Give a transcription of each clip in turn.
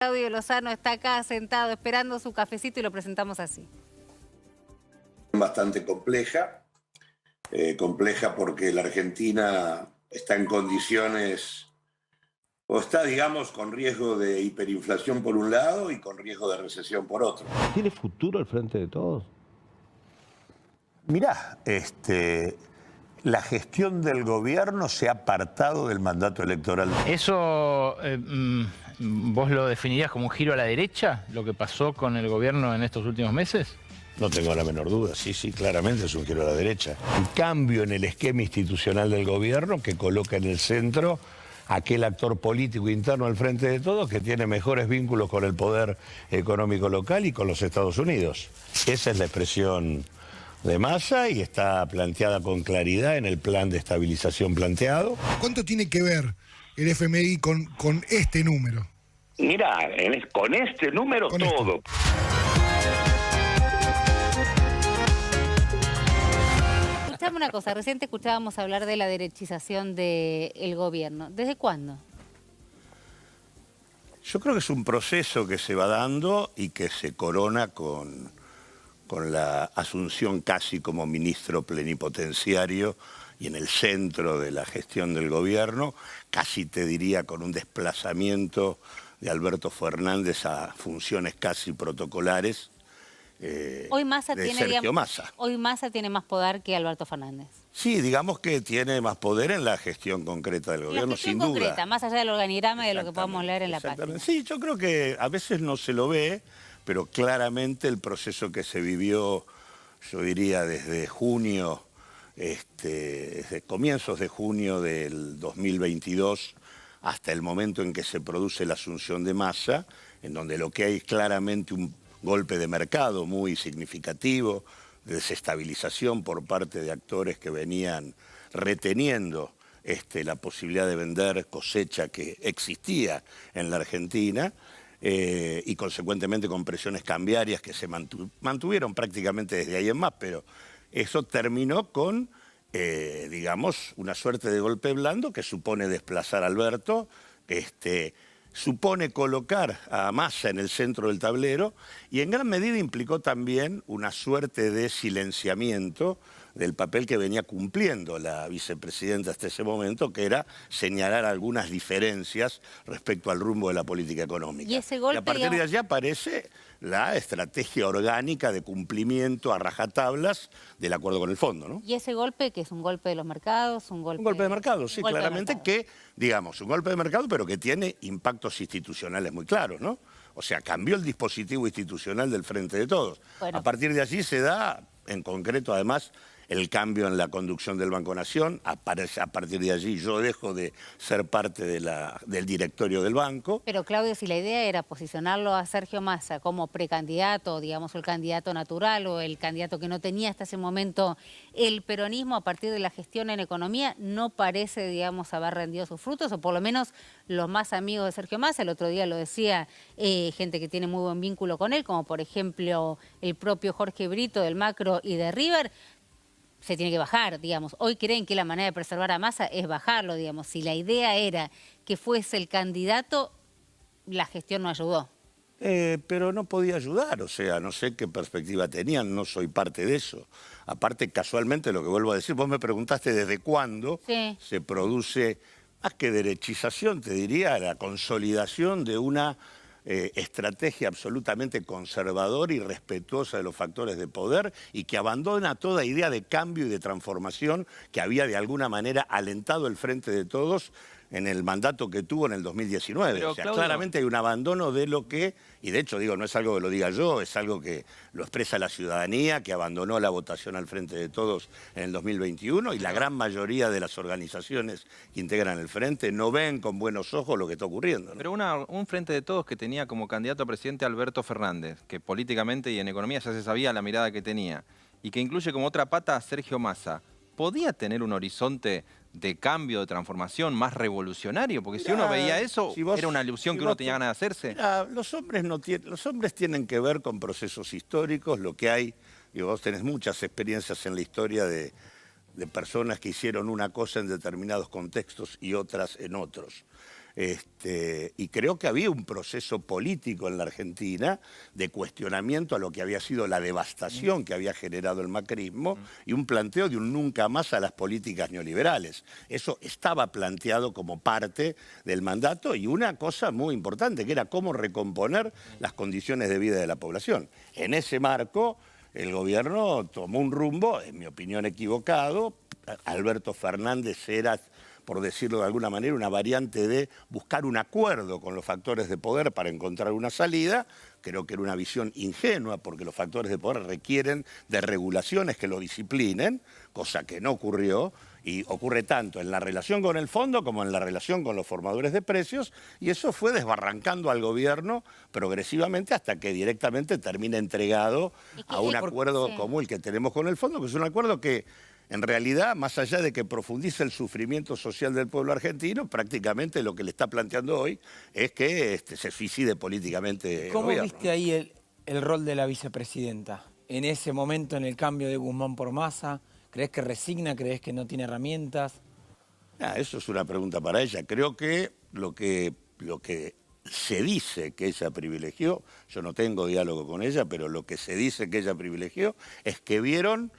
Claudio Lozano está acá sentado esperando su cafecito y lo presentamos así. Bastante compleja, compleja porque la Argentina está en condiciones, o está, digamos, con riesgo de hiperinflación por un lado y con riesgo de recesión por otro. ¿Tiene futuro el Frente de Todos? Mirá, la gestión del gobierno se ha apartado del mandato electoral. ¿Eso vos lo definirías como un giro a la derecha, lo que pasó con el gobierno en estos últimos meses? No tengo la menor duda, sí, claramente es un giro a la derecha. Un cambio en el esquema institucional del gobierno que coloca en el centro aquel actor político interno al Frente de Todos que tiene mejores vínculos con el poder económico local y con los Estados Unidos. Esa es la expresión de Massa y está planteada con claridad en el plan de estabilización planteado. ¿Cuánto tiene que ver el FMI con este número? Mirá, con este número con todo. Escuchame una cosa, recién te escuchábamos hablar de la derechización del gobierno. ¿Desde cuándo? Yo creo que es un proceso que se va dando y que se corona con la asunción casi como ministro plenipotenciario y en el centro de la gestión del gobierno, casi te diría con un desplazamiento de Alberto Fernández a funciones casi protocolares. Hoy Massa de tiene, Sergio digamos, Massa. Hoy Massa tiene más poder que Alberto Fernández. Sí, digamos que tiene más poder en la gestión concreta del gobierno, sin duda. Concreta, más allá del organigrama y de lo que podamos leer en la página. Sí, yo creo que a veces no se lo ve, pero claramente el proceso que se vivió, yo diría desde junio, desde comienzos de junio del 2022 hasta el momento en que se produce la asunción de Massa, en donde lo que hay es claramente un golpe de mercado muy significativo, de desestabilización por parte de actores que venían reteniendo la posibilidad de vender cosecha que existía en la Argentina, y consecuentemente con presiones cambiarias que se mantuvieron prácticamente desde ahí en más, pero eso terminó con, digamos, una suerte de golpe blando que supone desplazar a Alberto, supone colocar a Massa en el centro del tablero y en gran medida implicó también una suerte de silenciamiento del papel que venía cumpliendo la vicepresidenta hasta ese momento, que era señalar algunas diferencias respecto al rumbo de la política económica. Y ese golpe, a partir de allí aparece la estrategia orgánica de cumplimiento a rajatablas del acuerdo con el fondo, ¿no? Y ese golpe, que es un golpe de los mercados, un golpe de mercado, sí, claramente que, digamos, un golpe de mercado, pero que tiene impactos institucionales muy claros, ¿no? O sea, cambió el dispositivo institucional del Frente de Todos. Bueno. A partir de allí se da, en concreto, además, el cambio en la conducción del Banco Nación. A partir de allí yo dejo de ser parte del directorio del banco. Pero Claudio, si la idea era posicionarlo a Sergio Massa como precandidato, digamos el candidato natural o el candidato que no tenía hasta ese momento el peronismo, a partir de la gestión en economía, no parece, digamos, haber rendido sus frutos, o por lo menos los más amigos de Sergio Massa. El otro día lo decía gente que tiene muy buen vínculo con él, como por ejemplo el propio Jorge Brito del Macro y de River. Se tiene que bajar, digamos. Hoy creen que la manera de preservar a Massa es bajarlo, digamos. Si la idea era que fuese el candidato, la gestión no ayudó. Pero no podía ayudar, o sea, no sé qué perspectiva tenían, no soy parte de eso. Aparte, casualmente, lo que vuelvo a decir, vos me preguntaste desde cuándo se produce, más que derechización, te diría, la consolidación de una estrategia absolutamente conservadora y respetuosa de los factores de poder y que abandona toda idea de cambio y de transformación que había de alguna manera alentado el Frente de Todos en el mandato que tuvo en el 2019. Pero, o sea, Claudio, claramente hay un abandono de lo que, y de hecho digo, no es algo que lo diga yo, es algo que lo expresa la ciudadanía, que abandonó la votación al Frente de Todos en el 2021 y la gran mayoría de las organizaciones que integran el Frente no ven con buenos ojos lo que está ocurriendo, ¿no? Pero un Frente de Todos que tenía como candidato a presidente a Alberto Fernández, que políticamente y en economía ya se sabía la mirada que tenía, y que incluye como otra pata a Sergio Massa, ¿podía tener un horizonte de cambio, de transformación más revolucionario? Porque si uno veía eso, era una ilusión que uno tenía ganas de hacerse. Los hombres tienen que ver con procesos históricos, lo que hay, y vos tenés muchas experiencias en la historia de personas que hicieron una cosa en determinados contextos y otras en otros. Y creo que había un proceso político en la Argentina de cuestionamiento a lo que había sido la devastación que había generado el macrismo y un planteo de un nunca más a las políticas neoliberales. Eso estaba planteado como parte del mandato y una cosa muy importante, que era cómo recomponer las condiciones de vida de la población. En ese marco, el gobierno tomó un rumbo, en mi opinión, equivocado. Alberto Fernández era, por decirlo de alguna manera, una variante de buscar un acuerdo con los factores de poder para encontrar una salida. Creo que era una visión ingenua, porque los factores de poder requieren de regulaciones que lo disciplinen, cosa que no ocurrió, y ocurre tanto en la relación con el fondo como en la relación con los formadores de precios, y eso fue desbarrancando al gobierno progresivamente hasta que directamente termina entregado a un acuerdo como el que tenemos con el fondo, que es un acuerdo que en realidad, más allá de que profundice el sufrimiento social del pueblo argentino, prácticamente lo que le está planteando hoy es que se suicide políticamente el gobierno. ¿Cómo viste ahí el rol de la vicepresidenta? En ese momento, en el cambio de Guzmán por Massa, ¿crees que resigna? ¿Crees que no tiene herramientas? Eso es una pregunta para ella. Creo que lo que se dice que ella privilegió, yo no tengo diálogo con ella, pero lo que se dice que ella privilegió es que vieron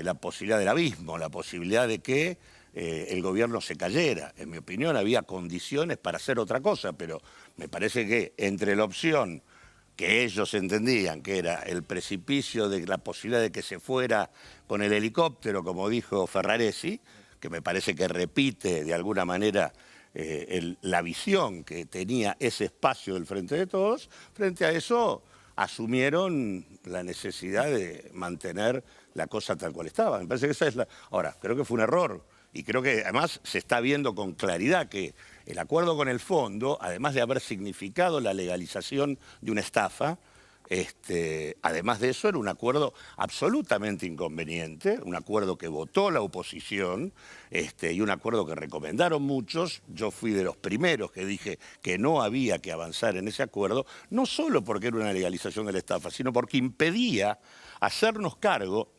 la posibilidad del abismo, la posibilidad de que el gobierno se cayera. En mi opinión había condiciones para hacer otra cosa, pero me parece que entre la opción que ellos entendían que era el precipicio de la posibilidad de que se fuera con el helicóptero, como dijo Ferraresi, que me parece que repite de alguna manera la visión que tenía ese espacio del Frente de Todos, frente a eso asumieron la necesidad de mantener la cosa tal cual estaba. Me parece que esa es la... Ahora, creo que fue un error y creo que además se está viendo con claridad que el acuerdo con el fondo, además de haber significado la legalización de una estafa, además de eso era un acuerdo absolutamente inconveniente, un acuerdo que votó la oposición y un acuerdo que recomendaron muchos. Yo fui de los primeros que dije que no había que avanzar en ese acuerdo, no solo porque era una legalización de la estafa, sino porque impedía hacernos cargo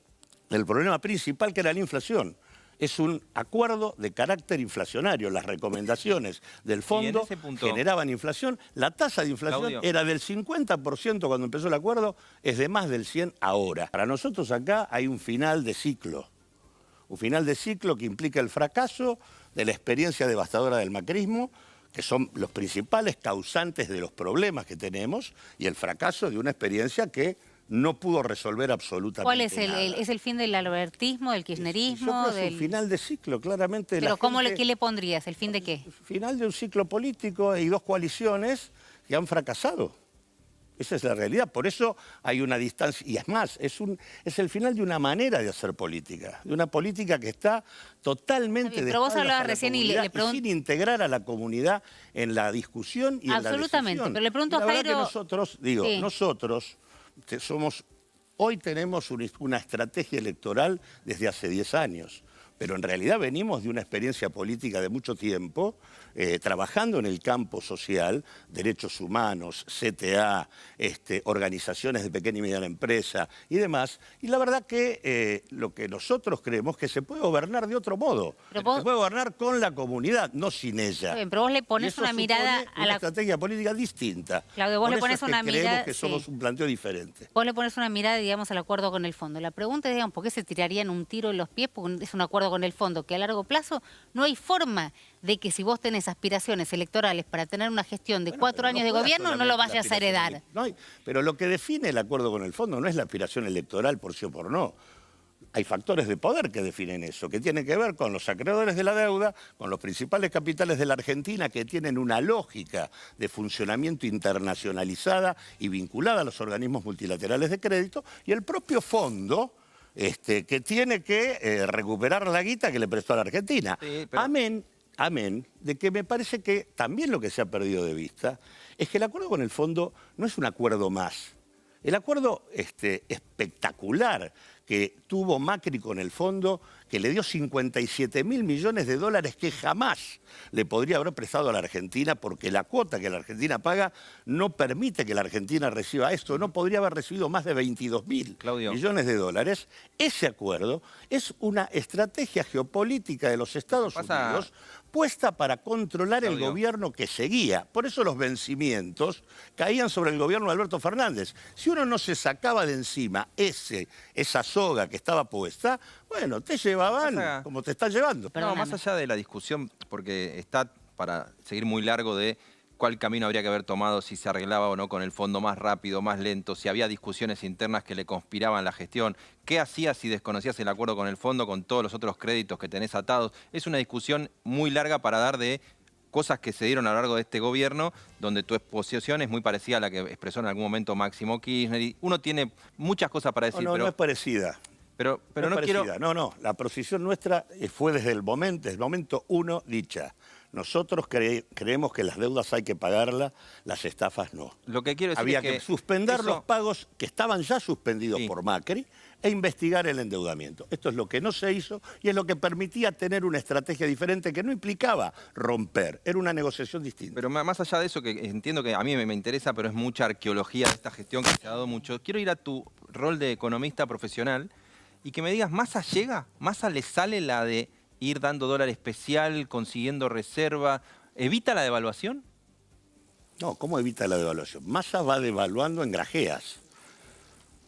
del problema principal, que era la inflación. Es un acuerdo de carácter inflacionario. Las recomendaciones del fondo generaban inflación. La tasa de inflación era del 50% cuando empezó el acuerdo, es de más del 100% ahora. Para nosotros acá hay un final de ciclo. Un final de ciclo que implica el fracaso de la experiencia devastadora del macrismo, que son los principales causantes de los problemas que tenemos, y el fracaso de una experiencia que no pudo resolver absolutamente ¿Cuál es nada. ¿Es el fin del albertismo, del kirchnerismo? Yo creo que es un final de ciclo, claramente. ¿Pero qué le pondrías? ¿El fin de qué? Final de un ciclo político y dos coaliciones que han fracasado. Esa es la realidad. Por eso hay una distancia. Y es más, es el final de una manera de hacer política. De una política que está totalmente pero vos hablabas recién y le sin integrar a la comunidad en la discusión y en la decisión. Absolutamente. Pero le pregunto a Jairo... La verdad que nosotros hoy tenemos una estrategia electoral desde hace 10 años, pero en realidad venimos de una experiencia política de mucho tiempo, trabajando en el campo social, derechos humanos, CTA, organizaciones de pequeña y mediana empresa y demás, y la verdad que lo que nosotros creemos que se puede gobernar de otro modo, se puede gobernar con la comunidad, no sin ella. Bien, pero vos le pones una mirada a la estrategia política distinta. Claudio, vos le pones una mirada... Creemos que somos un planteo diferente. Vos le pones una mirada, digamos, al acuerdo con el fondo. La pregunta es, digamos, ¿por qué se tirarían un tiro en los pies? Porque es un acuerdo con el fondo que a largo plazo no hay forma de que si vos tenés aspiraciones electorales para tener una gestión de 4 años de gobierno, no lo vayas a heredar. Pero lo que define el acuerdo con el fondo no es la aspiración electoral por sí o por no. Hay factores de poder que definen eso, que tienen que ver con los acreedores de la deuda, con los principales capitales de la Argentina, que tienen una lógica de funcionamiento internacionalizada y vinculada a los organismos multilaterales de crédito, y el propio fondo, que tiene que recuperar la guita que le prestó a la Argentina. Sí, pero... Amén, de que me parece que también lo que se ha perdido de vista es que el acuerdo con el fondo no es un acuerdo más. El acuerdo espectacular que tuvo Macri con el fondo, que le dio 57.000 millones de dólares que jamás le podría haber prestado a la Argentina, porque la cuota que la Argentina paga no permite que la Argentina reciba esto. No podría haber recibido más de 22.000 millones de dólares. Ese acuerdo es una estrategia geopolítica de los Estados Unidos puesta para controlar el gobierno que seguía. Por eso los vencimientos caían sobre el gobierno de Alberto Fernández. Si uno no se sacaba de encima esa soga que estaba puesta, bueno, te llevaban como te están llevando. No, más allá de la discusión, porque está para seguir muy largo de cuál camino habría que haber tomado, si se arreglaba o no con el fondo más rápido, más lento, si había discusiones internas que le conspiraban la gestión, qué hacías si desconocías el acuerdo con el fondo, con todos los otros créditos que tenés atados. Es una discusión muy larga para dar de cosas que se dieron a lo largo de este gobierno, donde tu exposición es muy parecida a la que expresó en algún momento Máximo Kirchner. Y uno tiene muchas cosas para decir, pero no es parecida. Pero no quiero... No, la posición nuestra fue desde el momento uno dicha. Nosotros creemos que las deudas hay que pagarlas, las estafas no. Lo que quiero decir Había es que suspender los pagos que estaban ya suspendidos por Macri e investigar el endeudamiento. Esto es lo que no se hizo y es lo que permitía tener una estrategia diferente que no implicaba romper, era una negociación distinta. Pero más allá de eso, que entiendo que a mí me interesa, pero es mucha arqueología de esta gestión que se ha dado mucho, quiero ir a tu rol de economista profesional y que me digas, ¿Massa llega? ¿Massa le sale la de ir dando dólar especial, consiguiendo reserva? ¿Evita la devaluación? No, ¿cómo evita la devaluación? Massa va devaluando en grajeas.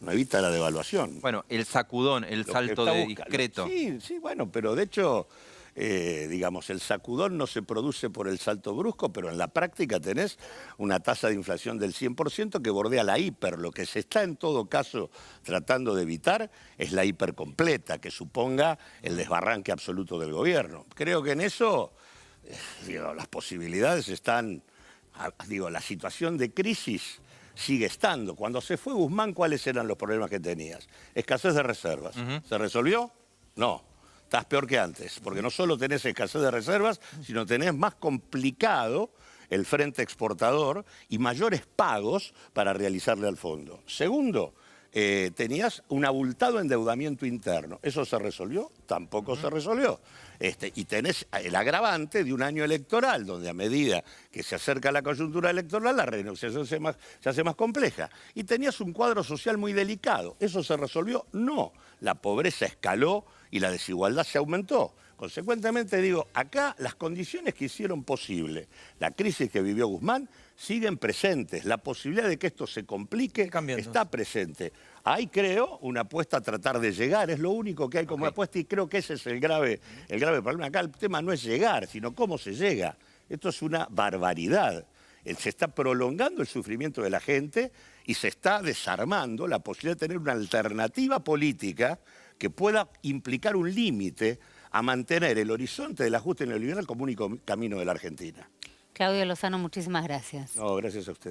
No evita la devaluación. Bueno, el sacudón, el salto discreto. Sí, bueno, pero de hecho, digamos, el sacudón no se produce por el salto brusco, pero en la práctica tenés una tasa de inflación del 100% que bordea la hiper. Lo que se está en todo caso tratando de evitar es la hiper completa, que suponga el desbarranque absoluto del gobierno. Creo que en eso, las posibilidades están, la situación de crisis sigue estando. Cuando se fue Guzmán, ¿cuáles eran los problemas que tenías? Escasez de reservas. ¿Se resolvió? No. Estás peor que antes, porque no solo tenés escasez de reservas, sino tenés más complicado el frente exportador y mayores pagos para realizarle al fondo. Segundo, tenías un abultado endeudamiento interno. ¿Eso se resolvió? Tampoco se resolvió. Y tenés el agravante de un año electoral, donde a medida que se acerca la coyuntura electoral, la renegociación se hace más compleja. Y tenías un cuadro social muy delicado. ¿Eso se resolvió? No. La pobreza escaló y la desigualdad se aumentó. Consecuentemente digo, acá las condiciones que hicieron posible la crisis que vivió Guzmán siguen presentes. La posibilidad de que esto se complique está presente. Hay, creo, una apuesta a tratar de llegar, es lo único que hay como apuesta y creo que ese es el grave problema. Acá el tema no es llegar, sino cómo se llega. Esto es una barbaridad. Se está prolongando el sufrimiento de la gente y se está desarmando la posibilidad de tener una alternativa política que pueda implicar un límite a mantener el horizonte del ajuste neoliberal como único camino de la Argentina. Claudio Lozano, muchísimas gracias. No, gracias a usted.